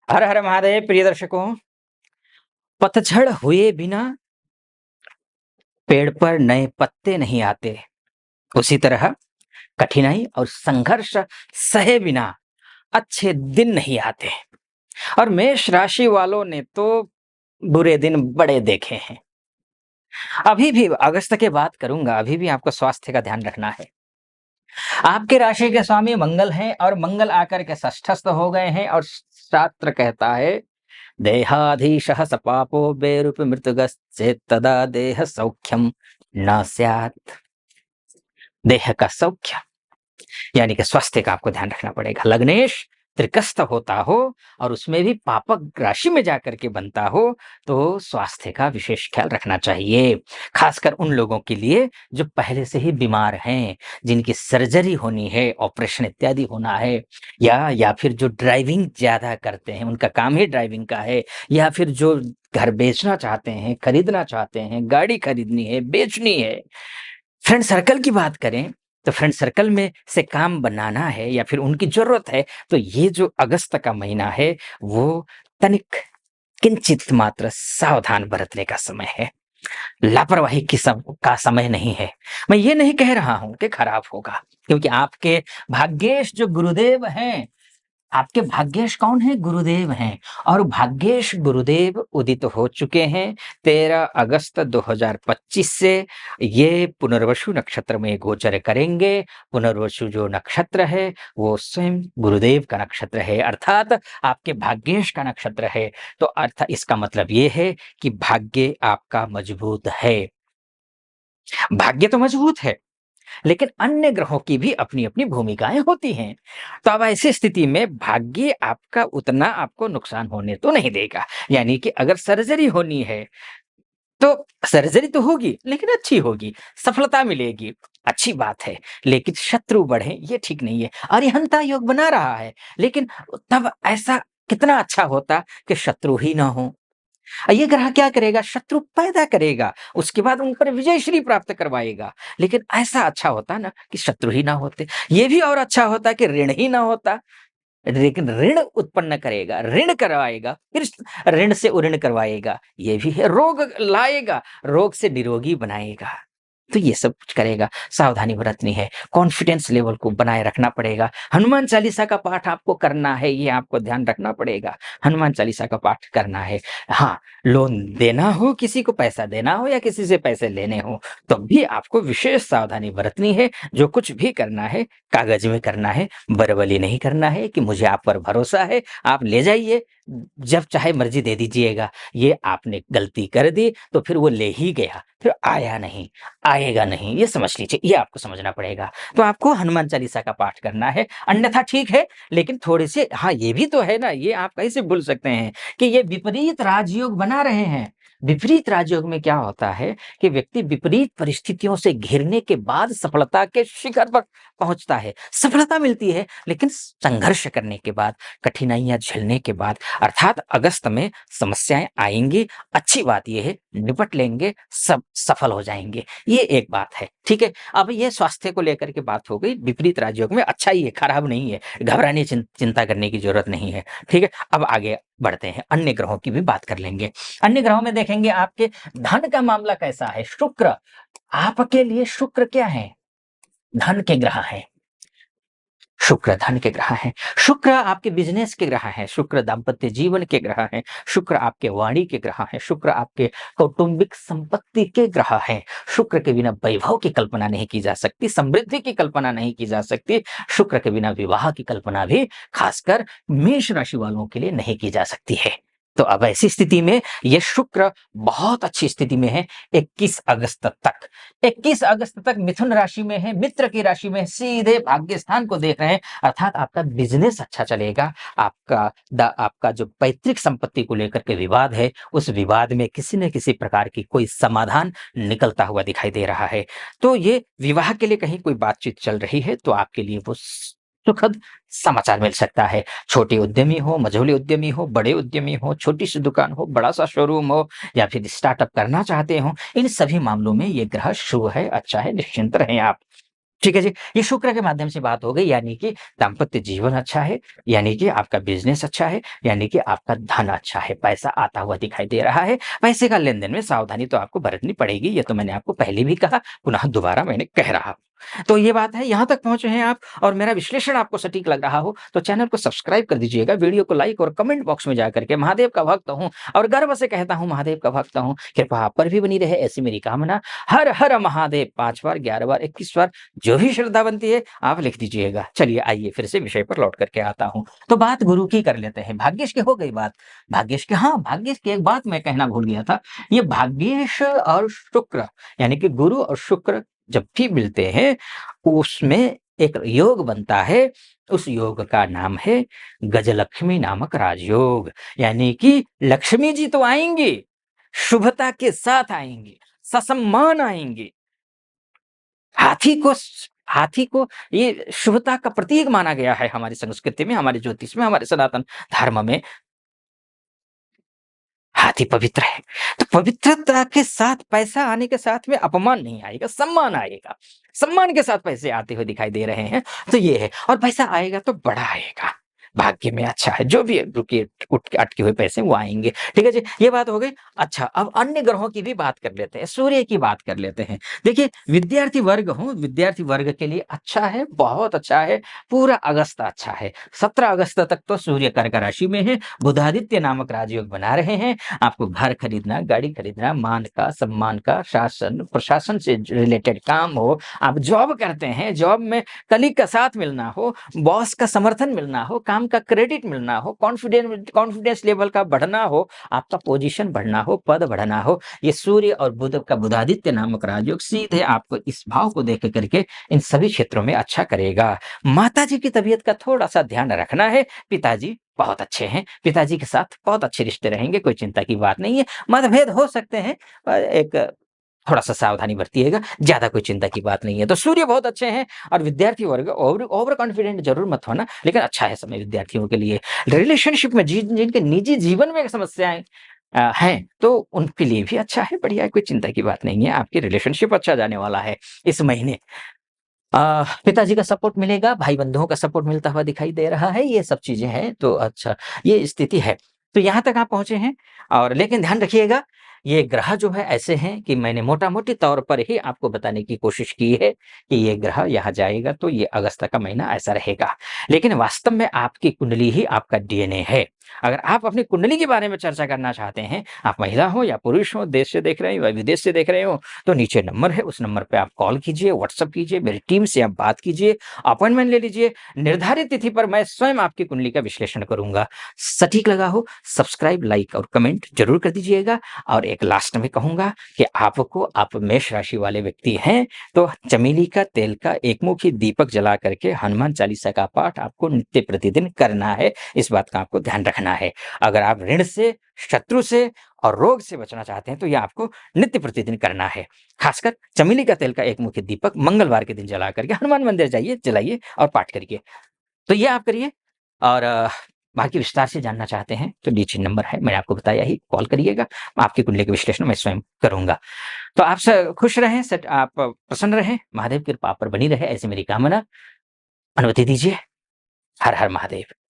हर हर महादेव प्रिय दर्शकों। पतझड़ हुए बिना पेड़ पर नए पत्ते नहीं आते। उसी तरह कठिनाई और संघर्ष सहे बिना अच्छे दिन नहीं आते। और मेष राशि वालों ने तो बुरे दिन बड़े देखे हैं। अभी भी अगस्त के बात करूंगा, अभी भी आपको स्वास्थ्य का ध्यान रखना है। आपके राशि के स्वामी मंगल हैं और मंगल आकर के षष्ठस्थ हो गए हैं और शास्त्र कहता है देहाधीशः स पापो बेरुप मृतगश्चेत् तदा देह सौख्यम न स्यात्। देह का सौख्य यानी कि स्वास्थ्य का आपको ध्यान रखना पड़ेगा। लग्नेश त्रिकस्थ होता हो और उसमें भी पापक राशि में जाकर के बनता हो तो स्वास्थ्य का विशेष ख्याल रखना चाहिए। खासकर उन लोगों के लिए जो पहले से ही बीमार हैं, जिनकी सर्जरी होनी है, ऑपरेशन इत्यादि होना है, या फिर जो ड्राइविंग ज्यादा करते हैं, उनका काम ही ड्राइविंग का है, या फिर जो घर बेचना चाहते हैं, खरीदना चाहते हैं, गाड़ी खरीदनी है, बेचनी है। फ्रेंड सर्कल की बात करें तो फ्रेंड सर्कल में से काम बनाना है या फिर उनकी जरूरत है, तो ये जो अगस्त का महीना है वो तनिक किंचित मात्र सावधान बरतने का समय है। लापरवाही का समय नहीं है। मैं ये नहीं कह रहा हूं कि खराब होगा, क्योंकि आपके भाग्येश जो गुरुदेव हैं, आपके भाग्येश कौन है? गुरुदेव हैं। और भाग्येश गुरुदेव उदित हो चुके हैं 13 अगस्त 2025 से। ये पुनर्वसु नक्षत्र में गोचर करेंगे। पुनर्वसु जो नक्षत्र है वो स्वयं गुरुदेव का नक्षत्र है, अर्थात आपके भाग्येश का नक्षत्र है। तो अर्थात इसका मतलब ये है कि भाग्य आपका मजबूत है। भाग्य तो मजबूत है, लेकिन अन्य ग्रहों की भी अपनी अपनी भूमिकाएं होती हैं। तो अब ऐसी स्थिति में भाग्य आपका उतना आपको नुकसान होने तो नहीं देगा। यानी कि अगर सर्जरी होनी है तो सर्जरी तो होगी, लेकिन अच्छी होगी, सफलता मिलेगी, अच्छी बात है। लेकिन शत्रु बढ़े ये ठीक नहीं है। अरिहंता योग बना रहा है, लेकिन तब ऐसा कितना अच्छा होता कि शत्रु ही ना हो। ये ग्रह क्या करेगा? शत्रु पैदा करेगा, उसके बाद उन पर विजय श्री प्राप्त करवाएगा। लेकिन ऐसा अच्छा होता ना कि शत्रु ही ना होते। ये भी और अच्छा होता कि ऋण ही ना होता। लेकिन ऋण उत्पन्न करेगा, ऋण करवाएगा, फिर ऋण से उऋण करवाएगा, ये भी है। रोग लाएगा, रोग से निरोगी बनाएगा। तो ये सब कुछ करेगा। सावधानी बरतनी है, कॉन्फिडेंस लेवल को बनाए रखना पड़ेगा। हनुमान चालीसा का पाठ आपको करना है, ये आपको ध्यान रखना पड़ेगा। हनुमान चालीसा का पाठ करना है। हाँ, लोन देना हो, किसी को पैसा देना हो या किसी से पैसे लेने हो, तो भी आपको विशेष सावधानी बरतनी है। जो कुछ भी करना है कागज में करना है, बरबली नहीं करना है कि मुझे आप पर भरोसा है, आप ले जाइए, जब चाहे मर्जी दे दीजिएगा। ये आपने गलती कर दी तो फिर वो ले ही गया, फिर आया नहीं, आएगा नहीं, ये समझ लीजिए, ये आपको समझना पड़ेगा। तो आपको हनुमान चालीसा का पाठ करना है। अन्यथा ठीक है, लेकिन थोड़े से, हाँ ये भी तो है ना, ये आप कैसे भूल सकते हैं कि ये विपरीत राजयोग बना रहे हैं। विपरीत राजयोग में क्या होता है कि व्यक्ति विपरीत परिस्थितियों से घिरने के बाद सफलता के शिखर पर पहुंचता है। सफलता मिलती है, लेकिन संघर्ष करने के बाद, कठिनाइयां झेलने के बाद, अर्थात अगस्त में समस्याएं आएंगी। अच्छी बात यह है निपट लेंगे, सब सफल हो जाएंगे, ये एक बात है। ठीक है, अब ये स्वास्थ्य को लेकर के बात हो गई। विपरीत राजयोग में अच्छा ही है, खराब नहीं है, घबराने चिंता करने की जरूरत नहीं है। ठीक है, अब आगे बढ़ते हैं, अन्य ग्रहों की भी बात कर लेंगे। अन्य ग्रहों में देखेंगे आपके धन का मामला कैसा है। शुक्र, आपके लिए शुक्र क्या है? धन के ग्रह हैं। शुक्र धन के ग्रह हैं। शुक्र आपके बिजनेस के ग्रह हैं। शुक्र दाम्पत्य जीवन के ग्रह हैं। शुक्र आपके वाणी के ग्रह हैं। शुक्र आपके कौटुंबिक संपत्ति के ग्रह हैं। शुक्र के बिना वैभव की कल्पना नहीं की जा सकती, समृद्धि की कल्पना नहीं की जा सकती। शुक्र के बिना विवाह की कल्पना भी खासकर मेष राशि वालों के लिए नहीं की जा सकती है। तो अब ऐसी स्थिति में ये शुक्र बहुत अच्छी स्थिति में है 21 अगस्त तक। 21 अगस्त तक मिथुन राशि में है, मित्र की राशि में, सीधे भाग्य स्थान को देख रहे हैं। अर्थात आपका बिजनेस अच्छा चलेगा। आपका जो पैतृक संपत्ति को लेकर के विवाद है, उस विवाद में किसी न किसी प्रकार की कोई समाधान निकलता हुआ दिखाई दे रहा है। तो ये विवाह के लिए कहीं कोई बातचीत चल रही है तो आपके लिए वो सुखद समाचार मिल सकता है। छोटे उद्यमी हो, मझोले उद्यमी हो, बड़े उद्यमी हो, छोटी सी दुकान हो, बड़ा सा शोरूम हो, या फिर स्टार्टअप करना चाहते हो, इन सभी मामलों में ये ग्रह शुभ है, अच्छा है, निश्चिंत रहें आप। ठीक है जी। ये शुक्र के माध्यम से बात हो गई, यानी कि दाम्पत्य जीवन अच्छा है, यानी कि आपका बिज़नेस अच्छा है, यानी कि आपका धन अच्छा है, पैसा आता हुआ दिखाई दे रहा है। पैसे का लेन-देन में सावधानी तो आपको बरतनी पड़ेगी, ये तो मैंने आपको पहले भी कहा, पुनः दोबारा मैंने कह रहा हूँ। तो ये बात है, यहाँ तक पहुँचे हैं आप और मेरा विश्लेषण आपको सटीक लग रहा हो, तो चैनल को सब्सक्राइब कर दीजिएगा, वीडियो को लाइक और कमेंट बॉक्स में जाकर के महादेव का भक्त हूँ और गर्व से कहता हूँ महादेव का भक्त हूँ, कृपा आप पर भी बनी रहे ऐसी मेरी कामना। हर हर महादेव 5 बार, 11 बार, 21 बार जो भी श्रद्धा बनती है आप लिख दीजिएगा। चलिए आइए फिर से विषय पर लौट करके आता हूँ। तो बात गुरु की कर लेते हैं। भाग्येश की हो गई बात। भाग्येश की, हाँ, भाग्येश की एक बात मैं कहना भूल गया था। ये भाग्येश और शुक्र, यानी कि गुरु और शुक्र जब भी मिलते हैं, उसमें एक योग बनता है। उस योग का नाम है गजलक्ष्मी नामक राजयोग। यानी कि लक्ष्मी जी तो आएँगी, शुभता के साथ आएँगी, ससम्मान आएँगी। हाथी को हाथी को ये शुभता का प्रतीक माना गया है हमारी संस्कृति में, हमारे ज्योतिष में, हमारे सनातन धर्म में। हाथी पवित्र है, तो पवित्रता के साथ पैसा आने के साथ में अपमान नहीं आएगा, सम्मान आएगा। सम्मान के साथ पैसे आते हुए दिखाई दे रहे हैं, तो ये है। और पैसा आएगा तो बड़ा आएगा। भाग्य में अच्छा है, जो भी रुके उठ के अटके हुए पैसे वो आएँगे। ठीक है जी, ये बात हो गई। अच्छा, अब अन्य ग्रहों की भी बात कर लेते हैं, सूर्य की बात कर लेते हैं। देखिए, विद्यार्थी वर्ग हो, विद्यार्थी वर्ग के लिए अच्छा है, बहुत अच्छा है, पूरा अगस्त अच्छा है। 17 अगस्त तक तो सूर्य कर्क राशि में है, बुधादित्य नामक राजयोग बना रहे हैं। आपको घर खरीदना, गाड़ी खरीदना, मान का, सम्मान का, शासन, प्रशासन से रिलेटेड काम हो, आप जॉब करते हैं, जॉब में कलीग का साथ मिलना हो, बॉस का समर्थन मिलना हो, काम का क्रेडिट मिलना हो, कॉन्फिडेंस लेवल का बढ़ना हो, आपका पोजीशन बढ़ना हो, पद बढ़ना हो, ये सूर्य और बुध का बुधादित्य नामक राजयोग सीधे आपको इस भाव को देख करके इन सभी क्षेत्रों में अच्छा करेगा। माताजी की तबीयत का थोड़ा-सा ध्यान रखना है, पिताजी बहुत अच्छे हैं, पिताजी के साथ बहुत अच्छे रिश्ते रहेंगे, कोई चिंता की बात नहीं है। मतभेद हो सकते हैं, पर एक थोड़ा-सा सावधानी बरतिएगा, ज़्यादा कोई चिंता की बात नहीं है। तो सूर्य बहुत अच्छे हैं और विद्यार्थी वर्ग ओवर ओवर कॉन्फिडेंट ज़रूर मत होना, लेकिन अच्छा है समय विद्यार्थियों के लिए। रिलेशनशिप में जिनके निजी जीवन में समस्याएँ हैं, तो उनके लिए भी अच्छा है, बढ़िया है, कोई चिंता की बात नहीं है। आपकी रिलेशनशिप अच्छा जाने वाला है इस महीने। पिताजी का सपोर्ट मिलेगा, भाई-बंधुओं का सपोर्ट मिलता हुआ दिखाई दे रहा है, ये सब चीज़ें हैं, तो अच्छा, ये स्थिति है। तो यहाँ तक आप पहुँचे हैं और लेकिन ध्यान रखिएगा, ये ग्रह जो है ऐसे हैं कि मैंने मोटा-मोटी तौर पर ही आपको बताने की कोशिश की है कि ये ग्रह यहाँ जाएगा तो ये अगस्त का महीना ऐसा रहेगा। लेकिन वास्तव में आपकी कुंडली ही आपका डीएनए है। अगर आप अपनी कुंडली के बारे में चर्चा करना चाहते हैं, आप महिला हो या पुरुष हो, देश से देख रहे हो या विदेश से देख रहे हो, तो नीचे नंबर है, उस नंबर पे आप कॉल कीजिए, व्हाट्सएप कीजिए, मेरी टीम से आप बात कीजिए, अपॉइंटमेंट ले लीजिए। निर्धारित तिथि पर मैं स्वयं आपकी कुंडली का विश्लेषण करूँगा। सटीक लगा हो, सब्सक्राइब, लाइक और कमेंट ज़रूर कर दीजिएगा। और एक लास्ट में कहूँगा कि आप मेष राशि वाले व्यक्ति हैं, तो चमेली का तेल का एकमुखी दीपक जला करके हनुमान चालीसा का पाठ आपको नित्य प्रतिदिन करना है। इस बात का आपको ध्यान रखना है। अगर आप ऋण से, शत्रु से और रोग से बचना चाहते हैं, तो ये आपको नित्य प्रतिदिन करना है। खासकर चमेली का तेल का एकमुखी दीपक मंगलवार के दिन जला करके हनुमान मंदिर जाइए, जलाइए और पाठ करिए। तो ये आप करिए और बाकी विस्तार से जानना चाहते हैं, तो नीचे नंबर है, मैंने आपको बताया ही, कॉल करिएगा। आपकी कुंडली का विश्लेषण मैं स्वयं करूँगा। तो आप खुश रहें, आप प्रसन्न रहें, महादेव की कृपा आप पर बनी रहे, ऐसी मेरी कामना। अनुमति दीजिए। हर हर महादेव।